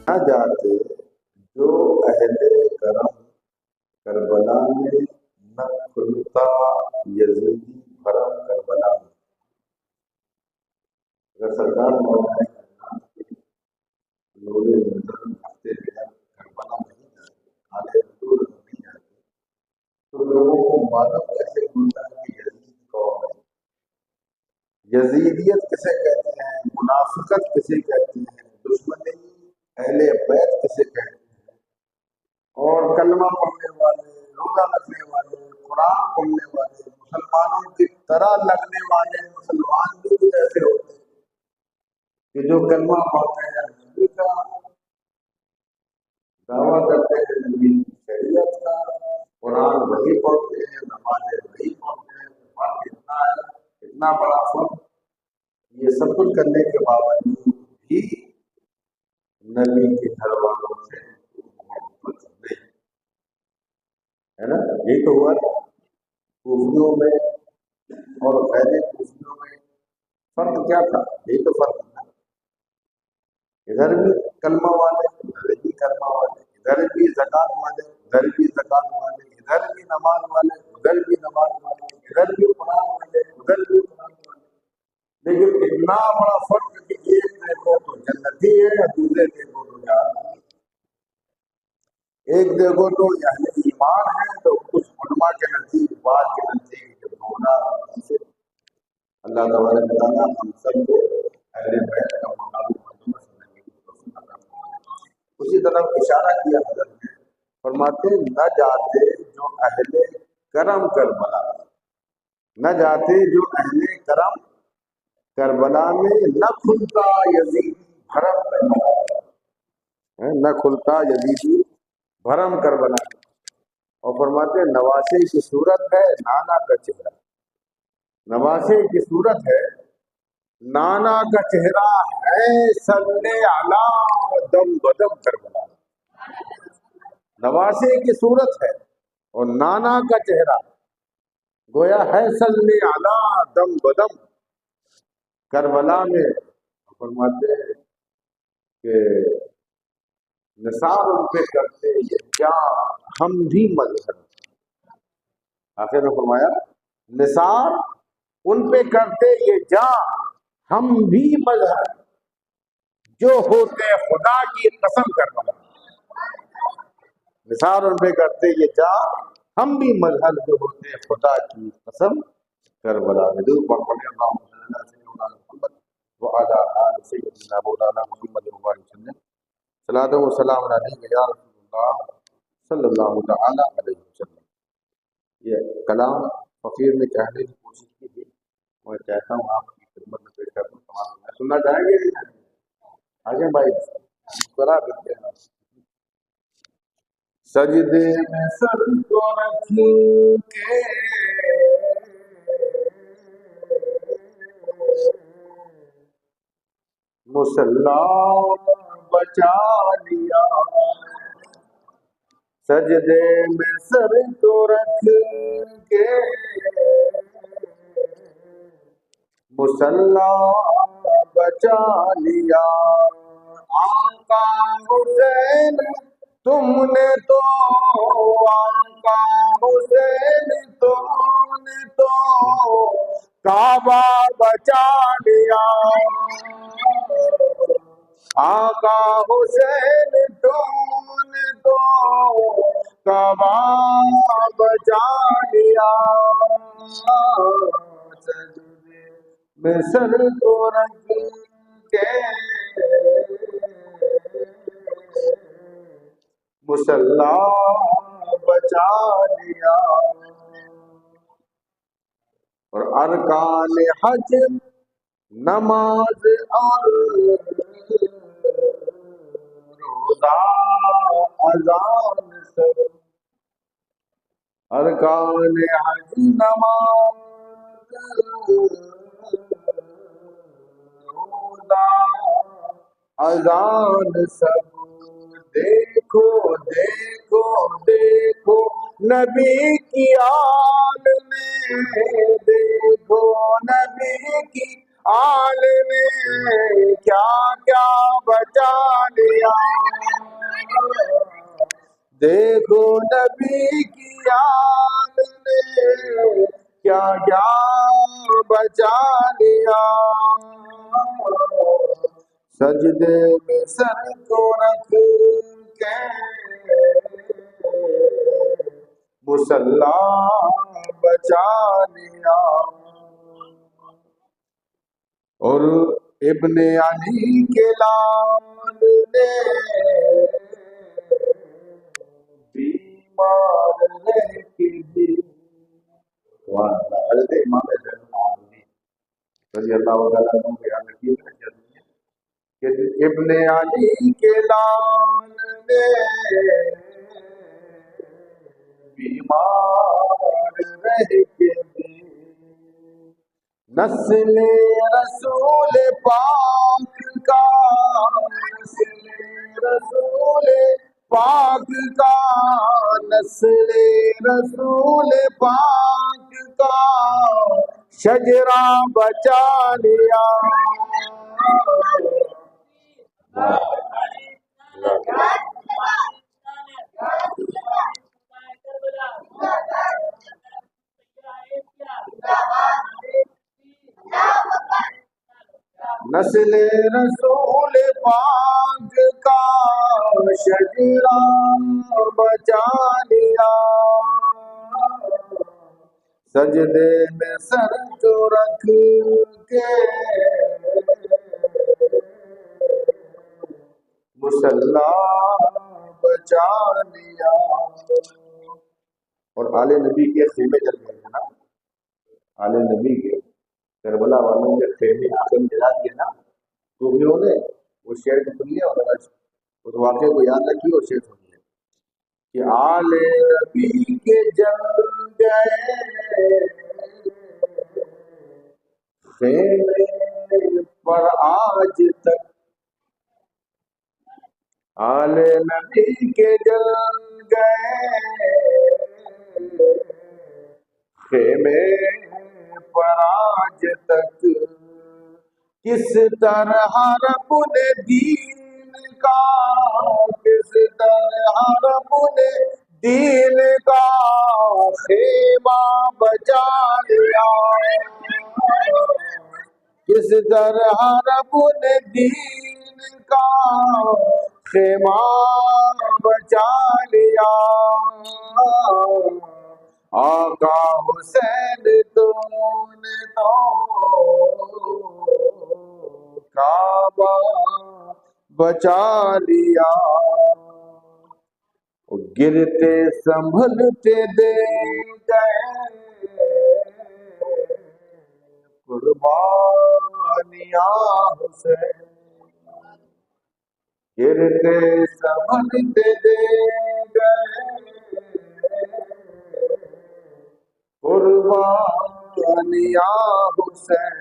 نہ جاتے جو اہل کرم کربلا میں، نہ کھلتا یزیدی بھرم کربلا میں۔ اگر سرکار مولانا نور نظر ہفتے میں کربلا نہیں جاتے، حالے حضور نہیں جاتے، تو لوگوں کو معلوم کیسے ہوتا ہے کہ یزید کون ہے؟ یزیدیت کسے کہتے ہیں، منافقت کسے کہتے ہیں، دشمنی اہل بیت کسے کہتے ہیں، اور کلمہ پڑھنے والے، روزہ رکھنے والے، قرآن پڑھنے والے، مسلمانوں کی طرح لگنے والے مسلمان بھی کچھ ایسے ہوتے ہیں کہ جو کلمہ پڑھتے ہیں نبی کا، دعویٰ کرتے ہیں نبی کی شریعت کا، قرآن وہی پڑھتے ہیں، نمازیں وہی پڑھتے ہیں، فرق اتنا ہے، اتنا بڑا فرق، یہ سب کچھ کرنے کے باوجود بھی نبی کے گھر والوں سے محبت نہیں ہے نا۔ یہی تو ہوا نا کوفیوں میں اور غیر کوفیوں میں فرق کیا تھا؟ یہی تو فرق تھا، ادھر بھی کلمہ والے، ادھر بھی کلمہ والے، ادھر بھی زکات والے، ادھر بھی زکات والے، ادھر بھی نماز والے، ادھر بھی نماز والے، ادھر بھی قرآن والے، ادھر بھی قرآن والے، لیکن اتنا بڑا فرق کہ ایک دیکھو تو جنتی ہے، دوسرے دیکھو تو جہنمی ہے۔ ایک دیکھو تو یعنی ایمان ہے، تو کچھ علماء کے نزدیک، بعض کے نزدیک کہ ہونا سے اللہ تبارک و تعالیٰ ہم سب کو اہل بیت کا مقام معلوم سمجھنے کی توفیق عطا فرمائے۔ اسی طرح اشارہ کیا حضرت نے، فرماتے نہ جاتے جو اہل کرم کربلا، نہ جاتے جو اہل کرم کربلا میں، نہ کھلتا یزیدی بھرم کربلا میں، نہ کھلتا یزیدی بھرم کربلا میں۔ اور فرماتے نواسے کی صورت ہے نانا کا چہرہ، نواسے کی صورت ہے نانا کا چہرہ ہے، صلی علی دم بدم کربلا۔ نواسے کی صورت ہے اور نانا کا چہرہ گویا ہے صلی علی دم بدم کربلا میں۔ فرماتے ہیں کہ نثار ان پہ کرتے یہ کیا ہم بھی مظہر، آخر میں فرمایا نثار ان پہ کرتے یہ جا ہم بھی مظہر، جو ہوتے خدا کی قسم کربلا، نثار ان پہ کرتے یہ جا ہم بھی مظہر، جو ہوتے خدا کی قسم کربلا میں۔ درود پاک پڑھیں، اللہم صلی علی سیدنا محمد وعلی آل سیدنا مولانا محمد وسلم، صلاۃ و سلام علیک یا رسول اللہ صلی اللہ تعالی علیہ وسلم۔ یہ کلام فقیر نے کہنے کی کوشش کی تھی، میں چاہتا ہوں آپ کی خدمت میں پیش کروں۔ تمام سننا چاہیں گے؟ آگے بھائی مسکرا دیتے ہیں۔ سجدے میں سر کو رکھ کے مصلی بچا لیا، سجدے میں سر کو رکھ کے مصلی بچا لیا، آقا حسین تم نے تو، آقا حسین تم نے تو کعبہ بچا لیا، آقا حسین تم نے تو کعبہ بچا لیا، سجدے میں سر کو رکھ کے مصلی بچا لیا۔ اور ارکان حج نماز اور روزہ اذان سب، ارکان حج نماز روزہ اذان سب، دیکھو دیکھو دیکھو نبی کی آل میں، دیکھو نبی کی آل میں کیا کیا بچا لیا، دیکھو نبی کی یاد نے کیا کیا بچا لیا، سجدے میں سر کو رکھ کے مصلا بچا لیا۔ اور ابن علی کے لال نے بیمار رہ کے بھی، حضرت امام زین العابدین رضی اللہ تعالیٰ عنہ بیان کیے کہ ابن علی کے لال نے بیمار رہ کے بھی نسل رسول پاک کا، نسل رسول پاک کا، نسل رسول پاک کا شجرہ بچا لیا۔ نسل رسول پاک کا شجرہ بچا لیا، سجدے میں سر کو رکھ کے مصلا بچا لیا۔ اور آل نبی کے خیمے جل گئے ہیں نا، آل نبی کے کربلا والوں کے خیمے آخر میں جلا دیے نا، تو انہوں نے وہ شعر کو سن لیا اور اس واقعے کو یاد رکھیے اور شعر سنیے کہ آل نبی کے جل گئے خیمے پر آج تک، آل نبی کے جل گئے خیمے پر آج تک، کس طرح رب نے دین کا، کس طرح رب نے دین کا خیمہ بچا لیا، کس طرح رب نے دین کا خیمہ بچا لیا۔ آقا حسین تو نے تو کعبہ بچا لیا، گرتے سنبھلتے دے گئے قربانیاں حسین، گرتے سنبھلتے دے گئے قربانیاں حسین،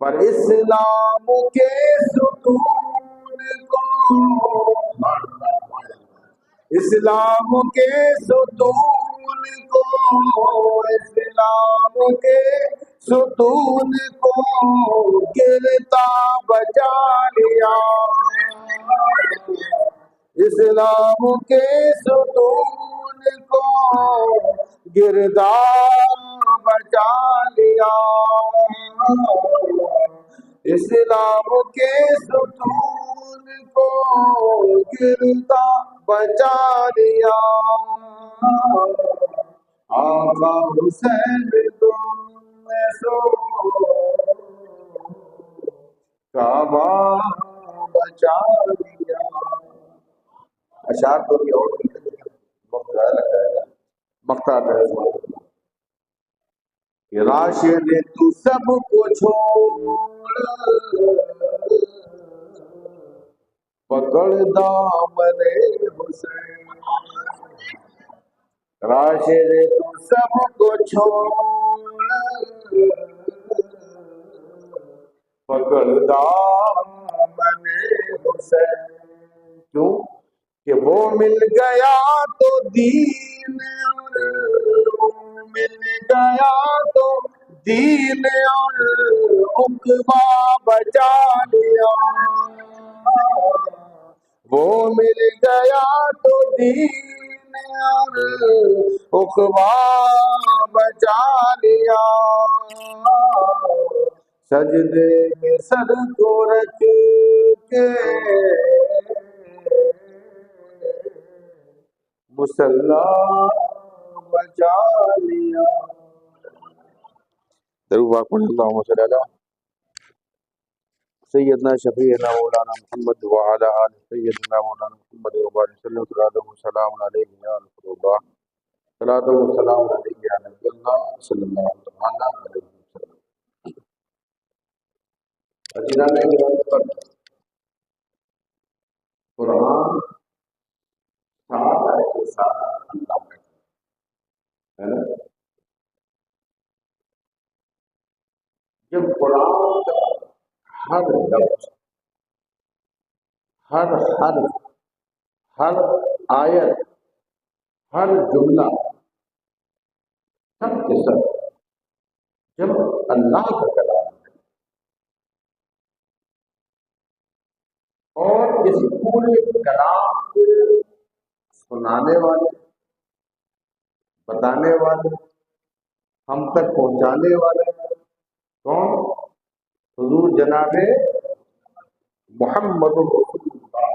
پر اسلام کے ستون کو، اسلام کے ستون کو، اسلام کے ستون کو گرتا بچا لیا، اسلام کے ستون کو گرتا بچا لیا، اسلام کے ستون کو گرتا بچا لیا۔ آقا حسین تم نے سو کعبہ بچا لیا۔ اشعار تو بھی اور وقت زیادہ لگ جائے گا، مقطع ہے راشد تو سب کو چھوڑ پکڑ دامن حسین، راشد تو سب کو چھوڑ پکڑ دامن حسین، کیوں کہ وہ مل گیا تو دین، مل گیا تو دین اور عقبہ بچا لیا، وہ مل گیا تو دین اور اخوا بچا لیا، سجدے میں سر کو رکھ کے مصلا بچا لیا۔ درود پاک پڑھیں، اللہم صلی علی سیدنا شفیعنا مولانا محمد وعلی آل سیدنا مولانا محمد وبارک وسلم۔ صلاۃ و سلام علیک یا رسول اللہ، صلاۃ و سلام علیک یا نبی اللہ صلی اللہ علیہ وسلم۔ عزیزان گرامی، قرآن سارا کے سارا اللہ کا ہے نا۔ جب قرآن کا ہر لفظ، ہر حرف، ہر آیت، ہر جملہ، سب کے سب جب اللہ کا کلام ہے اور اس پورے کلام کو سنانے والے، بتانے والے، ہم تک پہنچانے والے کون؟ حضور جناب محمد رسول اللہ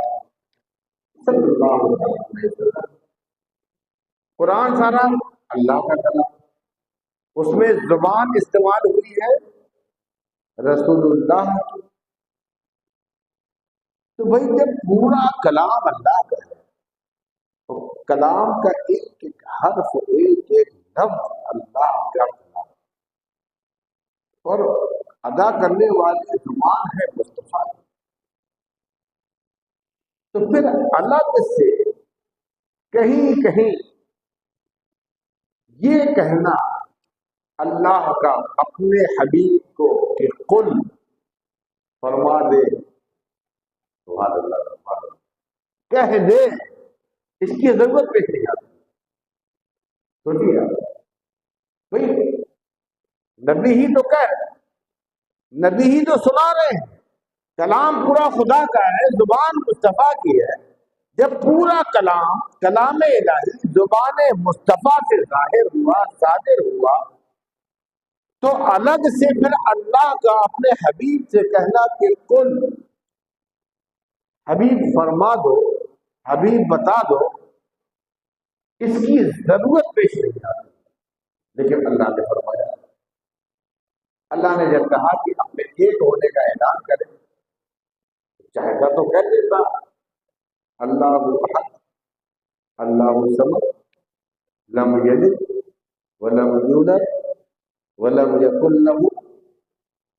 صلی اللہ علیہ وسلم۔ قرآن سارا اللہ کا کلام، اس میں زبان استعمال ہوئی ہے رسول اللہ کی۔ تو بھائی جب پورا کلام اللہ کا ہے تو کلام کا ایک ایک حرف، ایک ایک لفظ اللہ کا کلام، اور ادا کرنے والی زبان ہے مصطفیٰ۔ تو پھر الگ سے کہیں کہیں یہ کہنا اللہ کا اپنے حبیب کو کہ قل فرما دے، سبحان اللہ، سبحان اللہ، کہہ دے، اس کی ضرورت پیش نہیں آتی۔ سوچیے بھائی، نبی ہی تو نبی ہی تو سنا رہے ہیں، کلام پورا خدا کا ہے، زبان مصطفیٰ کی ہے۔ جب پورا کلام الہی زبان مصطفیٰ سے ظاہر ہوا، صادر ہوا، تو الگ سے پھر اللہ کا اپنے حبیب سے کہنا کہ قل، حبیب فرما دو، حبیب بتا دو، اس کی ضرورت پیش نہیں آتی۔ لیکن اللہ نے فرمایا، اللہ نے جب کہا کہ اپنے ایک ہونے کا اعلان کرے، چاہتا تو کہہ دیتا اللہ احد، اللہ الصمد، لم یلد ولم یولد ولم یکن لہ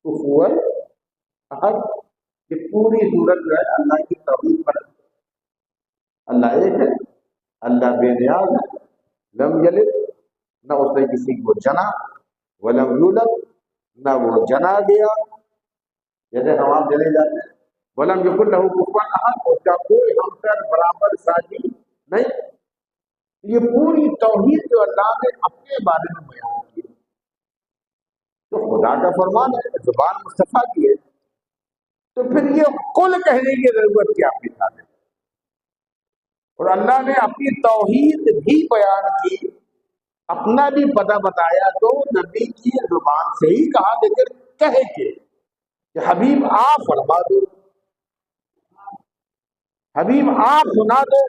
کفوا احد۔ یہ پوری صورت جو ہے اللہ کی توحید پر، اللہ ایک ہے، اللہ بے نیاز ہے، لم یلد، نہ اس نے کسی کو جنا، ولم یولد، نہ وہ جنا گیا، جیسے ہم آپ جنے جاتے ہیں، ولم یکن لہ کفوا احد، اس کا کوئی ہمسر برابر ساتھی نہیں۔ یہ پوری توحید جو اللہ نے اپنے بارے میں بیان کی، تو خدا کا فرمان ہے، زبان مصطفیٰ کی ہے، تو پھر یہ قل کہنے کی ضرورت کیا اپنی ساتھ ہے؟ اور اللہ نے اپنی توحید بھی بیان کی، اپنا بھی پتہ بتایا، تو نبی کی زبان سے ہی کہا، لیکن کہے کہ حبیب آپ فرما دو، حبیب آپ سنا دو۔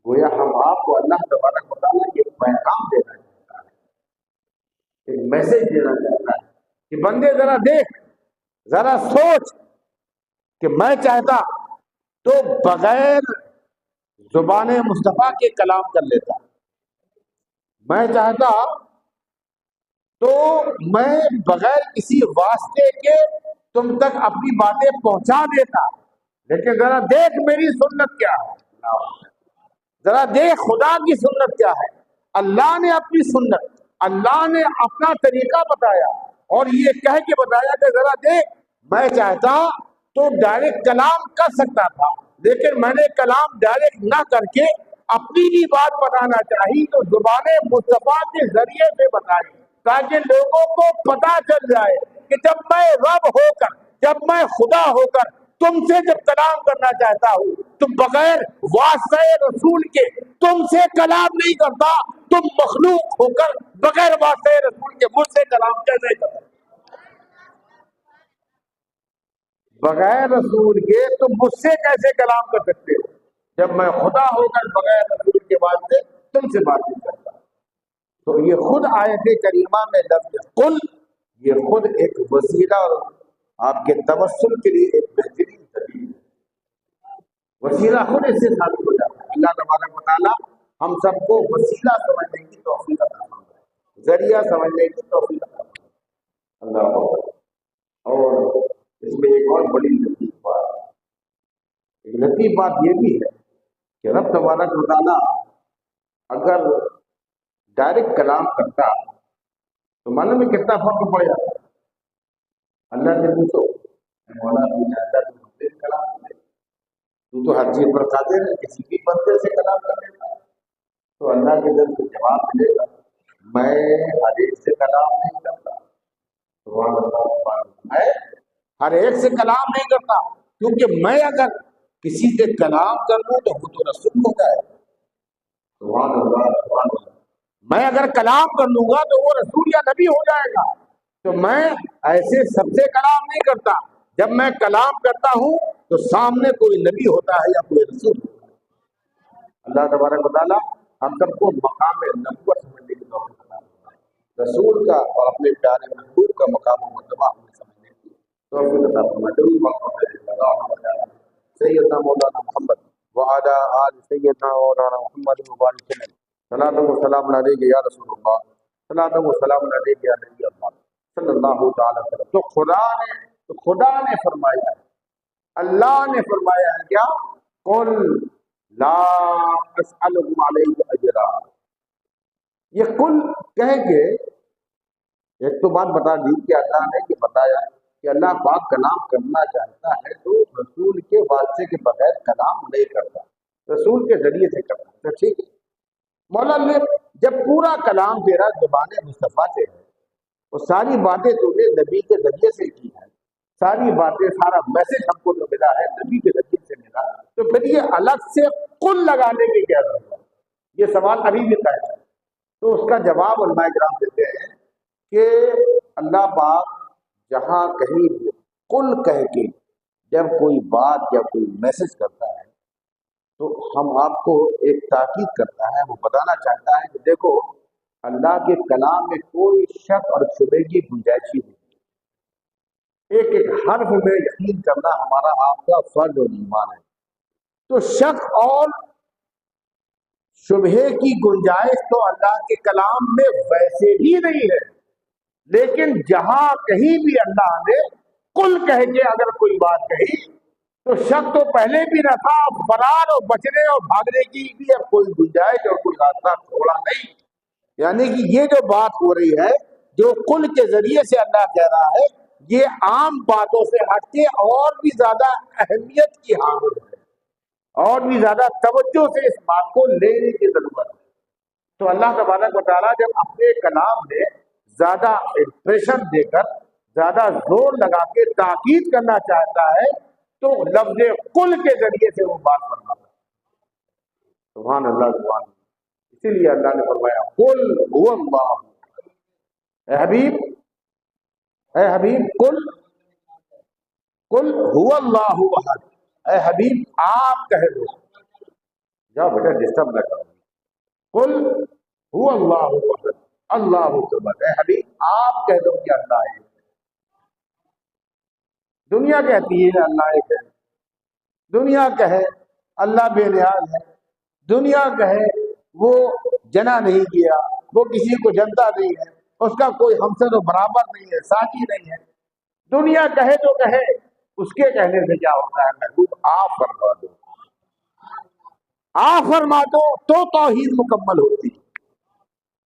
گویا ہم آپ کو اللہ تبارک و تعالیٰ ایک پیغام دینا چاہتا ہے، ایک میسج دینا چاہتا ہے کہ بندے ذرا دیکھ، ذرا سوچ کہ میں چاہتا تو بغیر زبان مصطفیٰ کے کلام کر لیتا، میں چاہتا تو میں بغیر کسی واسطے کے تم تک اپنی باتیں پہنچا دیتا، لیکن ذرا دیکھ میری سنت کیا ہے، ذرا دیکھ خدا کی سنت کیا ہے۔ اللہ نے اپنی سنت، اللہ نے اپنا طریقہ بتایا، اور یہ کہہ کے بتایا کہ ذرا دیکھ، میں چاہتا تو ڈائریکٹ کلام کر سکتا تھا، لیکن میں نے کلام ڈائریکٹ نہ کر کے اپنی بھی بات بتانا چاہی، تو زبان مصطفیٰ کے ذریعے سے بتائی، تاکہ لوگوں کو پتہ چل جائے کہ جب میں رب ہو کر، جب میں خدا ہو کر تم سے جب کلام کرنا چاہتا ہوں تو بغیر واسطہ رسول کے تم سے کلام نہیں کرتا. تم مخلوق ہو کر بغیر واسطہ رسول کے مجھ سے کلام کیسے کرتا؟ بغیر رسول کے تم مجھ سے کیسے کلام کر سکتے ہو جب میں خدا ہو کر بغیر رسول کے واسطے تم سے بات نہیں کرتا؟ تو یہ خود آیت کریمہ میں لفظ قل یہ خود ایک وسیلہ اور آپ کے توسل کے لیے ایک بہترین دلیل ہے. وسیلہ خود اس سے ثابت ہو جاتا ہے. اللہ تبارک و تعالیٰ ہم سب کو وسیلہ سمجھنے کی توفیق عطا فرمائے, ذریعہ سمجھنے کی توفیق عطا فرمائے. اللہ اکبر. اور اس میں ایک اور بڑی لطیف بات ہے. ایک لطیف بات یہ بھی ہے کہ رب تبارک و تعالیٰ اگر ڈائریکٹ کلام کرتا تو معلوم ہے کتنا فرق پڑ جاتا. اللہ سے پوچھو مولا تو جانتا تو ہم سے کلام کرے, تو ہر چیز پر قادر ہے, کسی بھی بندے سے کلام کر لیتا. تو اللہ کے در سے جواب ملے گا میں ہر ایک سے کلام نہیں کرتا. میں ہر ایک سے کلام نہیں کرتا کیونکہ میں اگر کسی سے کلام کر لوں تو وہ تو رسول ہو جائے. سبحان اللہ سبحان اللہ. میں اگر کلام کر لوں گا تو وہ رسول یا نبی ہو جائے گا. تو میں ایسے سب سے کلام نہیں کرتا. جب میں کلام کرتا ہوں تو سامنے کوئی نبی ہوتا ہے یا کوئی رسول ہوتا ہے. اللہ تبارک و تعالیٰ ہم سب کو مقام نبوت سمجھنے کی توفیق عطا فرمائے. رسول کا اور اپنے پیارے محبوب کا مقام و مرتبہ ہمیں سمجھنے کی توفیق عطا فرمائے. سیدنا مولانا محمد وعلی آل سیدنا مولانا محمد مبارک وسلم. صلاۃ و سلام علیک یا رسول اللہ, صلاۃ و سلام علیک یا نبی اللہ صلی اللہ تعالی وسلم. تو خدا نے فرمایا ہے, اللہ نے فرمایا ہے کیا, قل لا اسألکم علیہ اجرا. یہ قل کہہ کے ایک تو بات بتا دی کہ اللہ نے یہ بتایا کہ اللہ پاک کلام کرنا چاہتا ہے تو رسول کے واسطے کے بغیر کلام نہیں کرتا, رسول کے ذریعے سے کرتا. تو ٹھیک ہے مولا نے جب پورا کلام تیرا زبان مصطفیٰ سے ہے, وہ ساری باتیں تو نے نبی کے ذریعے سے کی ہے, ساری باتیں سارا میسج ہم کو جو ملا ہے نبی کے ذریعے سے ملا, تو پھر یہ الگ سے قل لگانے کی کیا ضرورت ہے؟ یہ سوال ابھی بھی ہے. تو اس کا جواب علماء کرام دیتے ہیں کہ اللہ پاک جہاں کہیں بھی قل کہہ کے جب کوئی بات یا کوئی میسج کرتا ہے تو ہم آپ کو ایک تاکید کرتا ہے, وہ بتانا چاہتا ہے کہ دیکھو اللہ کے کلام میں کوئی شک اور شبہ کی گنجائش ہی نہیں. ایک ایک حرف میں یقین کرنا ہمارا آپ کا فرض اور ایمان ہے. تو شک اور شبہ کی گنجائش تو اللہ کے کلام میں ویسے ہی نہیں ہے, لیکن جہاں کہیں بھی اللہ نے قل کہہ کے اگر کوئی بات کہی تو شک تو پہلے بھی نہ تھا, فرار اور بچنے اور بھاگنے کی بھی اب کوئی گنجائش اور کوئی راستہ کھولا نہیں. یعنی کہ یہ جو بات ہو رہی ہے جو قل کے ذریعے سے اللہ کہہ رہا ہے یہ عام باتوں سے ہٹ کے اور بھی زیادہ اہمیت کی حامل ہے, اور بھی زیادہ توجہ سے اس بات کو لینے کی ضرورت ہے. تو اللہ تبارک و تعالیٰ جب اپنے کلام میں زیادہ امپریشن دے کر زیادہ زور لگا کے تاکید کرنا چاہتا ہے تو لفظ قل کے ذریعے سے وہ بات کرنا ہے. سبحان اللہ سبحان اللہ. اسی لیے اللہ نے فرمایا قل هو اللہ. اے حبیب قل هو اللہ احد. اے حبیب آپ کہہ دو, جاؤ بیٹا ڈسٹرب نہ کرو. قل هو اللہ احد اللہ الصمد. اے حبیب آپ کہہ دو کہ اللہ ہے. دنیا کہتی ہے اللہ ایک ہے, دنیا کہے اللہ بے نیاز ہے, دنیا کہے وہ جنا نہیں کیا, وہ کسی کو جنتا نہیں ہے, اس کا کوئی ہمسر و برابر نہیں ہے, ساتھی نہیں ہے. دنیا کہے تو کہے, اس کے کہنے سے کیا ہوتا ہے محبوب آپ فرما دو, آپ فرما دو تو توحید مکمل ہوتی ہے.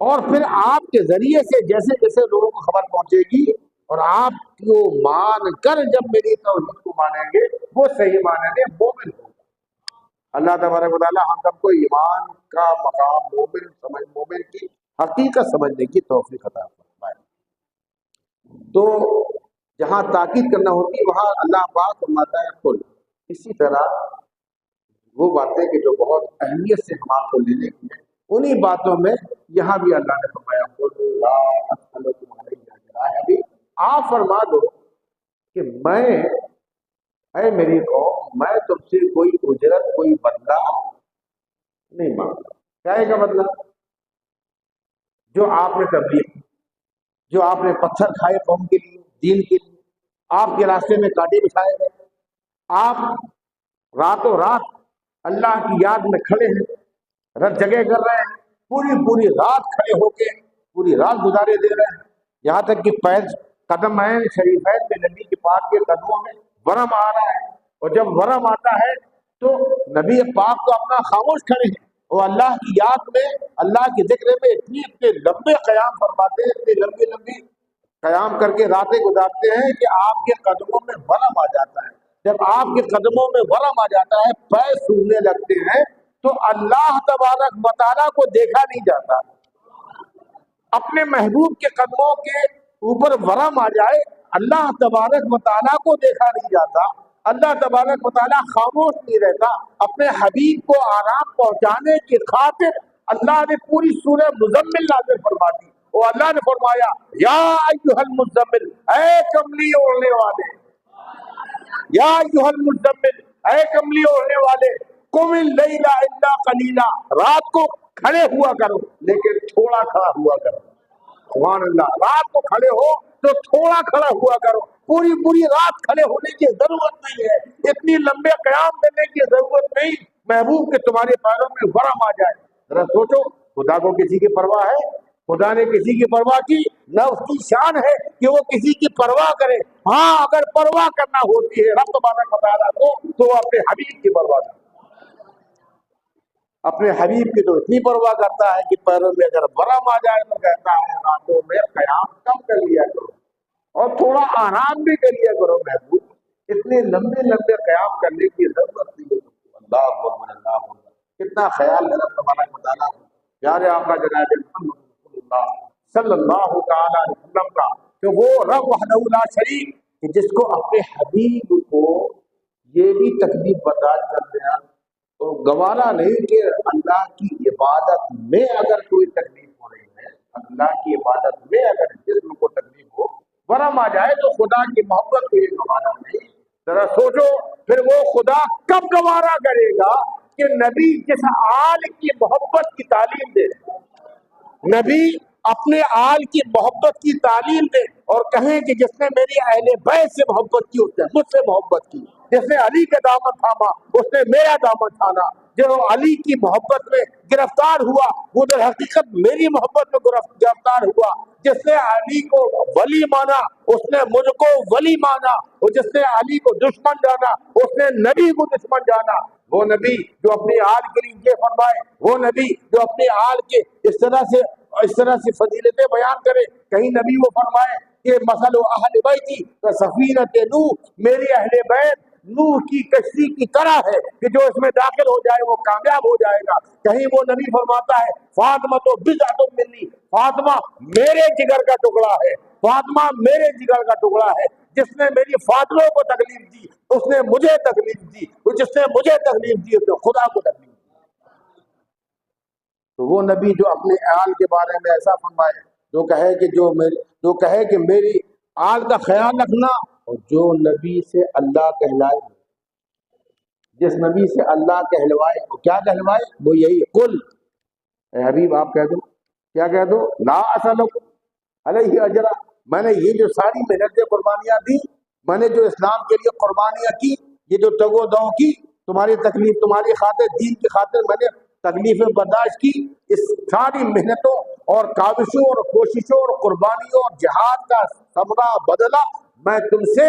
اور پھر آپ کے ذریعے سے جیسے جیسے لوگوں کو خبر پہنچے گی اور آپ کو مان کر جب میری توحید کو مانیں گے وہ صحیح مانیں گے مومن ہوگا. اللہ تبارک و تعالیٰ ہم سب کو ایمان کا مقام مومن کی حقیقت سمجھنے کی توفیق عطا فرمائے. تو جہاں تاکید کرنا ہوتی وہاں اللہ پاک فرماتا ہے قل. اسی طرح وہ باتیں کہ جو بہت اہمیت سے ہم آپ کو لینے کی ہیں انہی باتوں میں یہاں بھی اللہ نے فرمایا قل لا اسألکم علیہ اجرا. ابھی آپ فرما دو کہ میں، اے میری قوم، میں تم سے کوئی اجرت، کوئی بدلہ نہیں مانگتا. کیا ہے کا بدلہ؟ جو آپ نے تبلیغ کی، جو آپ نے پتھر کھائے قوم کے لیے، دین کے لیے، آپ کے راستے میں کانٹے بچھائے گئے، آپ راتوں رات اللہ کی یاد میں کھڑے ہیں، رت جگہ کر رہے ہیں، پوری رات کھڑے ہو کے پوری رات گزارے دے رہے ہیں، یہاں تک کہ پیر قدم شریفین میں نبی کے پاک کے قدموں میں ورم آ رہا ہے. اور جب ورم آتا ہے تو نبی پاک تو اپنا خاموش کھڑے ہیں، وہ اللہ کی یاد میں، اللہ کے ذکر میں اتنے لمبے قیام فرماتے ہیں، اتنے لمبی قیام کر کے راتیں گزارتے ہیں کہ آپ کے قدموں میں ورم آ جاتا ہے. جب آپ کے قدموں میں ورم آ جاتا ہے، پیر سوکھنے لگتے ہیں، تو اللہ تبارک و تعالیٰ کو دیکھا نہیں جاتا. اپنے محبوب کے قدموں کے اوپر ورم آ جائے، اللہ تبارک و تعالیٰ کو دیکھا نہیں جاتا. اللہ تبارک و تعالیٰ خاموش نہیں رہتا. اپنے حبیب کو آرام پہنچانے کی خاطر اللہ نے پوری سورہ مزمل نازل فرما دی. اور اللہ نے فرمایا یا ایھا المزمل، اے کملی اوڑھنے والے، یا ایھا المزمل، اے کملی اوڑھنے والے، قم اللیل الا قلیلا، رات کو کھڑے ہوا کرو لیکن تھوڑا کھڑا ہوا کرو. سبحان اللہ. رات کو کھڑے ہو تو تھوڑا کھڑا ہوا کرو، پوری رات کھڑے ہونے کی ضرورت نہیں ہے، اتنی لمبے قیام کرنے کی ضرورت نہیں. محبوب کے تمہارے پیروں میں ورم آ جائے. ذرا سوچو، خدا کو کسی کی پرواہ ہے؟ خدا نے کسی کی پرواہ کی؟ نہ اس کی شان ہے کہ وہ کسی کی پرواہ کرے. ہاں، اگر پرواہ کرنا ہوتی ہے رب تبارک و تعالیٰ کو تو وہ اپنے حبیب کی پرواہ کرے. اپنے حبیب کی تو اتنی پرواہ کرتا ہے کہ پیروں میں اگر ورم آ جائے تو کہتا ہے راتوں میں قیام کم کر لیا کرو اور تھوڑا آرام بھی کر لیا کرو. محبوب، اتنے لمبے قیام کرنے کی ضرورت نہیں ہے. اللہ اکبر، اللہ اکبر. کتنا خیال ہے رب تبارک و تعالیٰ پیارے آقا جناب محمد رسول اللہ صلی اللہ تعالی علیہ وسلم کا کہ وہ رب وحدہ لا شریک کہ جس کو اپنے حبیب کو یہ بھی تکلیف برداشت کر دیا تو گوارا نہیں کہ اللہ کی عبادت میں اگر کوئی تکلیف ہو رہی ہے، اللہ کی عبادت میں اگر جسم کو تکلیف ہو، ورم آ جائے تو خدا کی محبت کو یہ گوارا نہیں. ذرا سوچو پھر وہ خدا کب گوارا کرے گا کہ نبی جس آل کی محبت کی تعلیم دے، نبی اپنے آل کی محبت کی تعلیم دے اور کہیں کہ جس نے میری اہل بیت سے محبت کی اس نے مجھ سے محبت کی، جس نے علی کا دامن تھاما اس نے میرا دامن تھانا، جو علی کی محبت میں گرفتار ہوا وہ در حقیقت میری محبت میں گرفتار ہوا، جس نے علی کو ولی مانا اس نے مجھ کو ولی مانا، اور جس نے علی کو دشمن جانا اس نے نبی کو دشمن جانا. وہ نبی جو اپنے آل کے لیے یہ فرمائے، وہ نبی جو اپنے آل کے اس طرح سے فضیلتیں بیان کرے. کہیں نبی وہ فرمائے کہ مثل اہل بیتی کسفینۃ نوح، میری اہل بیت نوح کی کشتی کی طرح ہے کہ جو اس میں داخل ہو جائے وہ کامیاب ہو جائے گا. کہیں وہ نبی فرماتا ہے فاطمہ تو بضعۃ منی، فاطمہ میرے جگر کا ٹکڑا ہے، فاطمہ میرے جگر کا ٹکڑا ہے. جس نے میری فاطمہ کو تکلیف دی اس نے مجھے تکلیف دی، جس نے مجھے تکلیف دی اس نے خدا کو تکلیف دی. تو وہ نبی جو اپنے آل کے بارے میں ایسا فرمائے، جو کہے کہ میری آل کا خیال رکھنا، اور جو نبی سے اللہ کہلائے، جس نبی سے اللہ کہلوائے وہ کیا کہلوائے؟ وہ یہی قل، اے حبیب آپ کہہ دو، کیا کہہ دو؟ لا اسألکم علیہ اجرا، میں نے یہ جو ساری محنتیں قربانیاں دی، میں نے جو اسلام کے لیے قربانیاں کی، یہ جو تگ و دو کی، تمہاری تکلیف، تمہاری خاطر، دین کی خاطر میں نے تکلیفیں برداشت کی، اس ساری محنتوں اور کاوشوں اور کوششوں اور قربانیوں اور جہاد کا ثمرہ بدلہ میں تم سے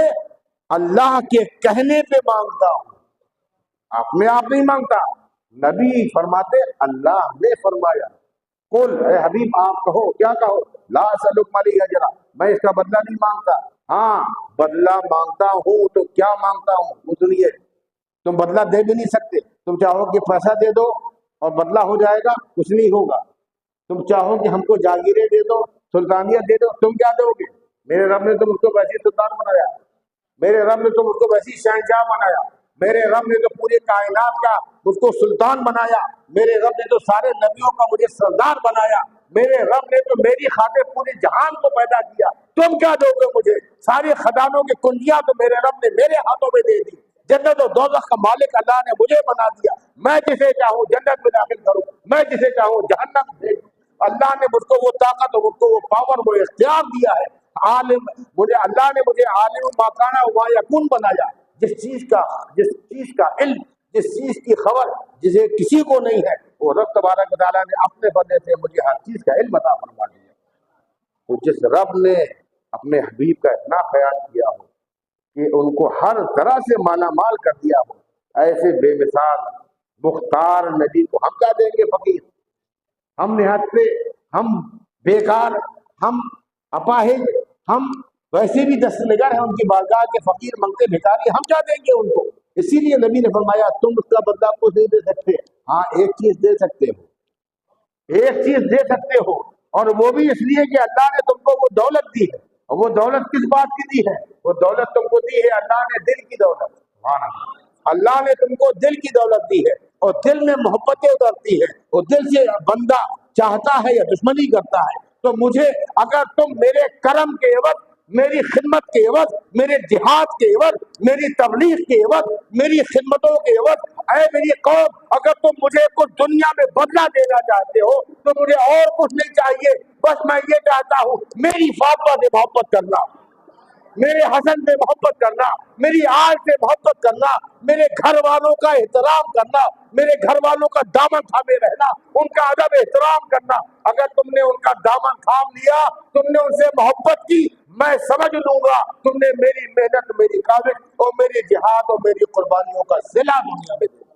اللہ کے کہنے پہ مانگتا ہوں، اپنے آپ نہیں مانگتا. نبی فرماتے اللہ نے فرمایا قل، اے حبیب آپ کہو، کیا کہو؟ لا اسألکم علیہ اجرا، میں اس کا بدلہ نہیں مانگتا. ہاں بدلہ مانگتا ہوں تو کیا مانگتا ہوں وہ سنیے. تم بدلہ دے بھی نہیں سکتے. تم چاہو کہ پیسہ دے دو اور بدلہ ہو جائے گا، کچھ نہیں ہوگا. تم چاہو کہ ہم کو جاگیریں دے دو، سلطانیت دے دو، تم کیا دو گے؟ میرے رب نے تو مجھ کو ویسی سلطان بنایا، میرے رب نے تو مجھ کو ویسی شہنشاہ بنایا، میرے رب نے تو پورے کائنات کا مجھ کو سلطان بنایا، میرے رب نے تو سارے نبیوں کا مجھے سردار بنایا، میرے رب نے تو میری خاطر پورے جہان کو پیدا کیا، تم کیا دو گے مجھے؟ سارے خزانوں کی کنجیاں تو میرے رب نے میرے ہاتھوں میں دے دی، جنت و دوزخ کا مالک اللہ نے مجھے بنا دیا، میں جسے چاہوں جنت میں داخل کروں، میں جسے چاہوں جہنم میں بھیجوں۔ اللہ نے مجھ کو وہ طاقت اور مجھ کو وہ پاور وہ اختیار دیا ہے۔ عالم مجھے اللہ نے مجھے عالم ما کان و یکون بنایا، جس چیز کا علم، جس چیز کی خبر جسے کسی کو نہیں ہے، وہ رب تبارک و تعالیٰ نے اپنے بندے سے مجھے ہر چیز کا علم عطا فرما دیا۔ تو جس رب نے اپنے حبیب کا اتنا خیال کیا ہو کہ ان کو ہر طرح سے مالا مال کر دیا ہو، ایسے بے مثال مختار نبی کو ہم کیا دیں گے؟ فقیر، ہم نہایت پہ، ہم بیکار، ہم اپاہج، ہم ویسے بھی دست نگر ہیں ان کی بارگاہ کے فقیر منگتے بھکاری، ہم کیا دیں گے ان کو؟ اسی لیے نبی نے فرمایا تم اس کا بدلہ کچھ نہیں دے سکتے، ہاں ایک چیز دے سکتے ہو، ایک چیز دے سکتے ہو، اور وہ بھی اس لیے کہ اللہ نے تم کو وہ دولت دی ہے، اور وہ دولت کس بات کی دی ہے؟ وہ دولت تم کو دی ہے اللہ نے دل کی دولت، سبحان اللہ، اللہ نے تم کو دل کی دولت دی ہے، اور دل میں محبتیں اترتی ہے، اور دل سے بندہ چاہتا ہے یا دشمنی کرتا ہے، تو مجھے اگر تم میرے کرم کے عوض، میری خدمت کے عوض، میرے جہاد کے عوض، میری تبلیغ کے عوض، میری خدمتوں کے عوض، اے میری قوم، اگر تم مجھے کچھ دنیا میں بدلہ دینا چاہتے ہو تو مجھے اور کچھ نہیں چاہیے، بس میں یہ چاہتا ہوں میری فاطمہ سے محبت کرنا، میرے حسن سے محبت کرنا، میری آل سے محبت کرنا، میرے گھر والوں کا احترام کرنا، میرے گھر والوں کا دامن تھامے رہنا، ان کا ادب احترام کرنا۔ اگر تم نے ان کا دامن تھام لیا، تم نے ان سے محبت کی، میں سمجھ لوں گا تم نے میری محنت، میری کاوش اور میری جہاد اور میری قربانیوں کا صلہ دنیا میں دیا۔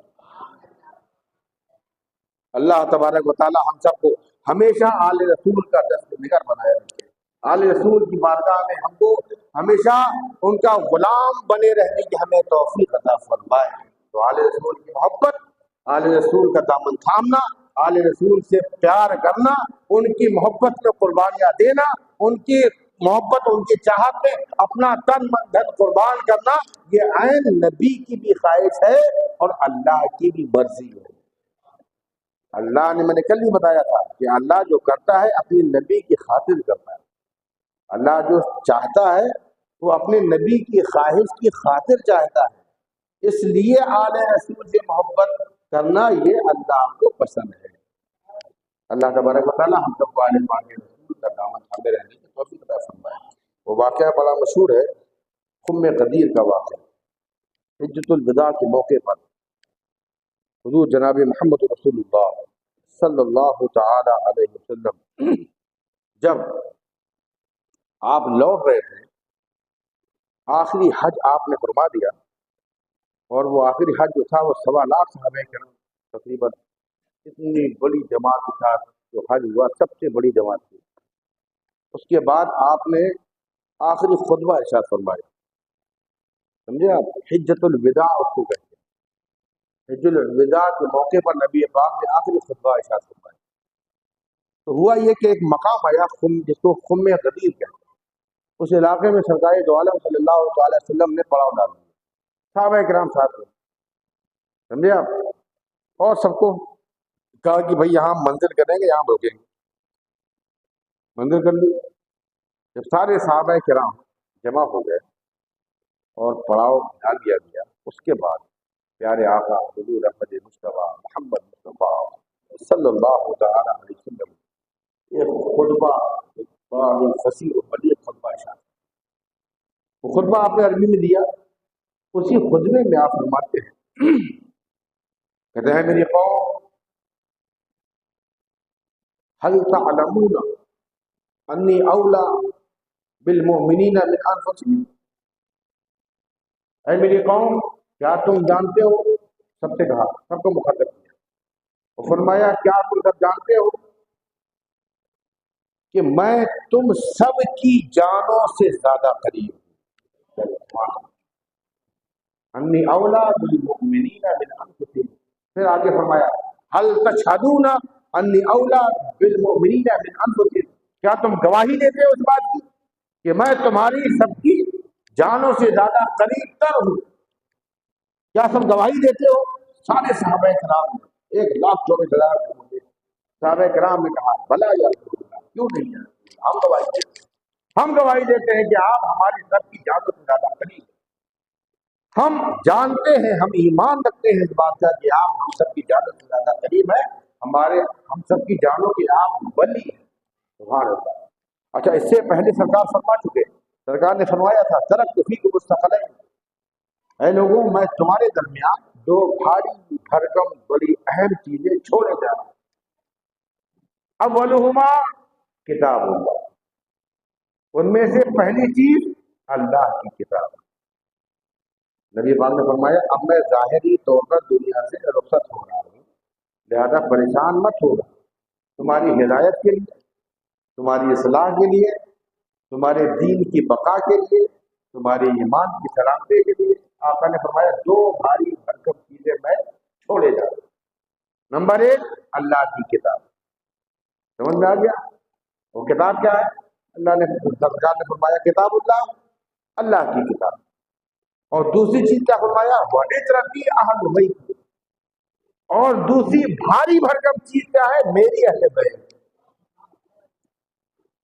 اللہ تبارک و تعالی ہم سب کو ہمیشہ آل رسول کا دست نگر بنایا رکھے، آل رسول کی بارگاہ میں ہم کو ہمیشہ ان کا غلام بنے رہنے کی ہمیں توفیق عطا فرمائے۔ تو آل رسول کی محبت، آل رسول کا دامن تھامنا، آل رسول سے پیار کرنا، ان کی محبت میں قربانیاں دینا، ان کی محبت، ان کی چاہت میں اپنا تن من دھن قربان کرنا، یہ عین نبی کی بھی خواہش ہے اور اللہ کی بھی مرضی ہے۔ اللہ نے، میں نے کل بھی بتایا تھا کہ اللہ جو کرتا ہے اپنی نبی کی خاطر کرتا ہے، اللہ جو چاہتا ہے وہ اپنے نبی کی خواہش کی خاطر چاہتا ہے، اس لیے آل رسول سے محبت کرنا یہ اللہ کو پسند ہے۔ اللہ تبارک و تعالیٰ ہم سب کو آل رسول کا دامن تھامے رہنے کی توفیق عطا فرمائے۔ وہ واقعہ بڑا مشہور ہے، خم غدیر کا واقعہ۔ حجۃ الوداع کے موقع پر حضور جناب محمد رسول اللہ صلی اللہ تعالی علیہ وسلم جب آپ لوٹ رہے تھے، آخری حج آپ نے فرما دیا، اور وہ آخری حج جو تھا وہ 1.25 صحابہ کرام تقریباً اتنی بڑی جماعت کے ساتھ جو حج ہوا، سب سے بڑی جماعت تھی۔ اس کے بعد آپ نے آخری خطبہ ارشاد فرمایا، سمجھے آپ، حجۃ الوداع اس کو کہتے ہیں۔ حجۃ الوداع کے موقع پر نبی پاک نے آخری خطبہ ارشاد فرمایا۔ تو ہوا یہ کہ ایک مقام آیا جس کو خم غدیر کہتے ہیں، اس علاقے میں سرکار دو عالم صلی اللہ تعالی وسلم نے پڑاؤ ڈال دیا، صحابہ کرام ساتھ میں، سمجھے آپ، اور سب کو کہا کہ بھائی یہاں منزل کریں گے، یہاں رکیں گے، منزل کر لی۔ جب سارے صحابہ کرام جمع ہو گئے اور پڑاؤ ڈال دیا گیا، اس کے بعد پیارے آقا حضور احمد مصطفیٰ محمد مصطفیٰ صلی اللہ تعالی علیہ وسلم ایک خطبہ، بڑا فصیح و بلیغ خطبہ ارشاد، وہ خطبہ آپ نے عربی میں دیا۔ اسی خطبے میں آپ فرماتے ہیں، کہتے ہیں میری قوم، هل تعلمون انی اولا بالمؤمنین من انفسهم، اے میری قوم کیا تم جانتے ہو، سب سے کہا، سب کو مخاطب کیا، اور فرمایا کیا تم سب جانتے ہو کہ میں تم سب کی جانوں سے زیادہ قریب ہوں، انی اولا بالمؤمنین من انفسهم۔ پھر آگے فرمایا هل تشهدون انی اولا بالمؤمنین من انفسهم، کیا تم گواہی دیتے ہو اس بات کی کہ میں تمہاری سب کی جانوں سے زیادہ قریب تر ہوں. کیا سب گواہی دیتے ہو؟ سارے صحابہ کرام 1,24,000 صحابہ کرام نے کہا بھلا یا رسول اللہ، کیوں نہیں ہے، ہم گواہی دیتے ہیں. ہم گواہی دیتے ہیں کہ آپ ہماری سب کی جانوں سے زیادہ قریب ہیں. ہم جانتے ہیں، ہم ایمان رکھتے ہیں اس بات کا کہ آپ ہم سب کی جانوں سے زیادہ قریب ہیں. ہم سب کی جانوں کے آپ ولی ہیں. سبحان اللہ. اچھا، اس سے پہلے سرکار فرما چکے. سرکار نے فرمایا تھا ترکت فیکم الثقلین، اے لوگوں میں تمہارے درمیان دو بھاری بھرکم بڑی اہم چیزیں چھوڑے جا رہا ہوں. اولہما کتاب اللہ، ان میں سے پہلی چیز اللہ کی کتاب. نبی پاک نے فرمایا اب میں ظاہری طور پر دنیا سے رخصت ہو رہا ہوں، لہذا پریشان مت ہوگا. تمہاری ہدایت کے لیے، تمہاری اصلاح کے لیے، تمہارے دین کی بقا کے لیے، تمہارے ایمان کی سلامتی کے لیے آقا نے فرمایا دو بھاری بھرکم چیزیں میں چھوڑے جا رہا ہوں. نمبر 1 اللہ کی کتاب. سمجھ میں آ گیا؟ وہ کتاب کیا ہے؟ اللہ نے سرکار نے فرمایا کتاب اللہ، اللہ کی کتاب. اور دوسری چیز کیا فرمایا؟ وَعِتْرَتِي أَهْلُ بَيْتِي، اور دوسری بھاری بھرکم چیز کیا ہے؟ میری اہل بیت.